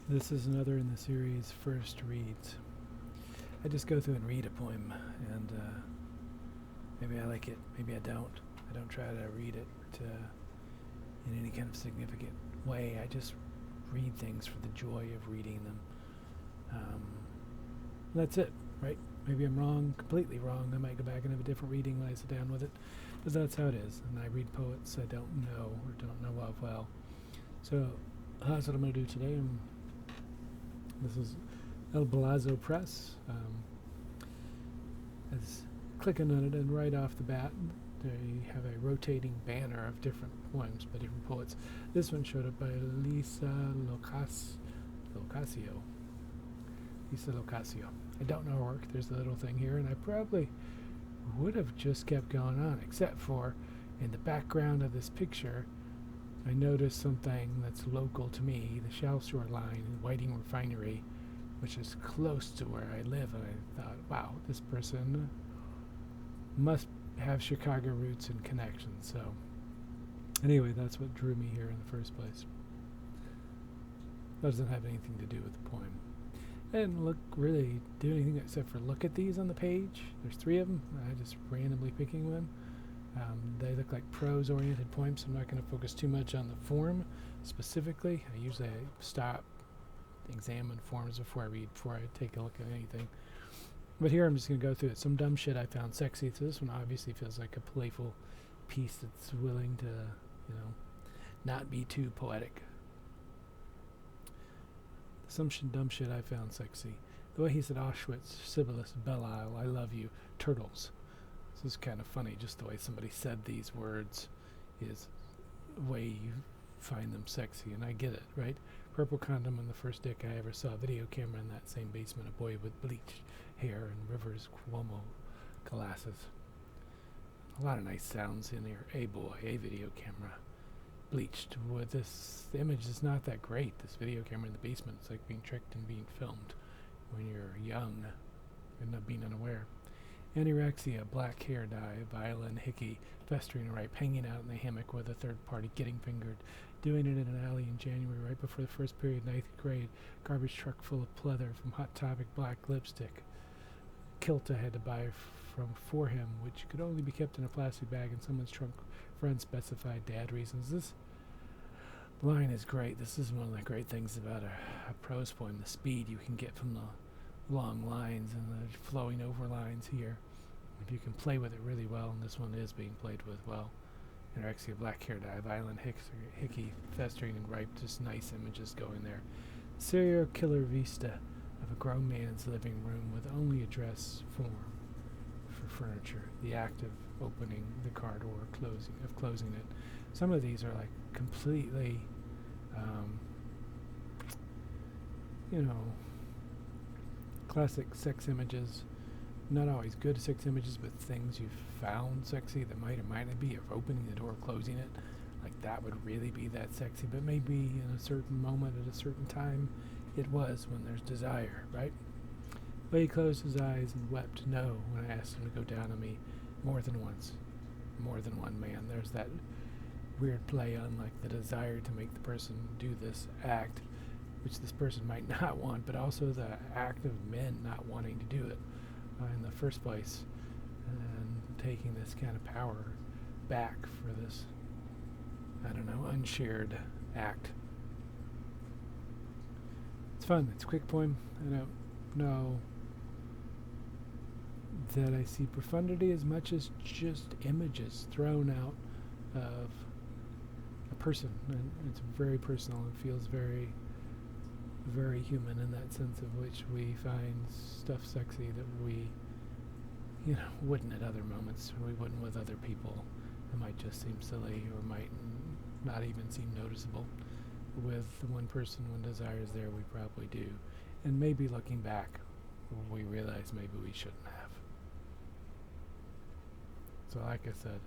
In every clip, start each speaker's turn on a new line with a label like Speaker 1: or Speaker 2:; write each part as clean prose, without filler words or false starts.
Speaker 1: This is another in the series First Reads. I just go through and read a poem, and maybe I like it, maybe I don't. I don't try to read it in any kind of significant way. I just read things for the joy of reading them. That's it, right? Maybe I'm wrong, completely wrong. I might go back and have a different reading when I sit down with it, but that's how it is. And I read poets I don't know or don't know of well. So that's what I'm going to do today. This is El Palazzo Press. As clicking on it, and right off the bat, they have a rotating banner of different poems by different poets. This one showed up by Locascio. Lisa Locascio. I don't know her work. There's a little thing here, and I probably would have just kept going on, except for in the background of this picture, I noticed something that's local to me, the South Shore line in Whiting Refinery, which is close to where I live. And I thought, wow, this person must have Chicago roots and connections. So anyway, that's what drew me here in the first place. That doesn't have anything to do with the poem. I didn't really do anything except for look at these on the page. There's 3 of them. I just randomly picking one. They look like prose-oriented poems, so I'm not going to focus too much on the form specifically. I usually stop, examine forms before I read, before I take a look at anything. But here I'm just going to go through it. Some dumb shit I found sexy. So this one obviously feels like a playful piece that's willing to, not be too poetic. Some dumb shit I found sexy. The way he said Auschwitz, Sibyllus, Belial, I love you, turtles. This is kind of funny, just the way somebody said these words is the way you find them sexy, and I get it, right? Purple condom on the first dick I ever saw, video camera in that same basement, a boy with bleached hair and Rivers Cuomo glasses. A lot of nice sounds in here. A boy, a video camera. Bleached. With this, the image is not that great. This video camera in the basement, it's like being tricked and being filmed when you're young and not being unaware. Anorexia, black hair dye, violin, hickey, festering ripe, hanging out in the hammock with a third party, getting fingered, doing it in an alley in January right before the first period, 9th grade, garbage truck full of pleather from Hot Topic black lipstick, kilt I had to buy for him, which could only be kept in a plastic bag in someone's trunk for unspecified dad reasons. This line is great. This is one of the great things about a prose poem, the speed you can get from the long lines and the flowing over lines here. If you can play with it really well, and this one is being played with well. Anorexia, black hair dye, violin, hickey, festering and ripe, just nice images going there. Serial killer vista of a grown man's living room with only a dress form for furniture. The act of opening the car door, closing it. Some of these are like completely, classic sex images. Not always good sex images, but things you've found sexy that might or might not be. If opening the door, closing it, like that would really be that sexy. But maybe in a certain moment at a certain time, it was when there's desire, right? But he closed his eyes and wept no when I asked him to go down on me more than once. More than one man. There's that weird play on like the desire to make the person do this act, which this person might not want, but also the act of men not wanting to do it in the first place, and taking this kind of power back for this, unshared act. It's fun. It's a quick poem. I don't know that I see profundity as much as just images thrown out of a person, and it's very personal and feels very, very human in that sense of which we find stuff sexy that we, wouldn't at other moments, or we wouldn't with other people. It might just seem silly or might not even seem noticeable. With one person, when desire is there, we probably do. And maybe looking back, we realize maybe we shouldn't have. So like I said,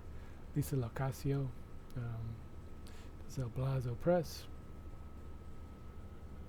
Speaker 1: Lisa Locascio, El Palazzo Press.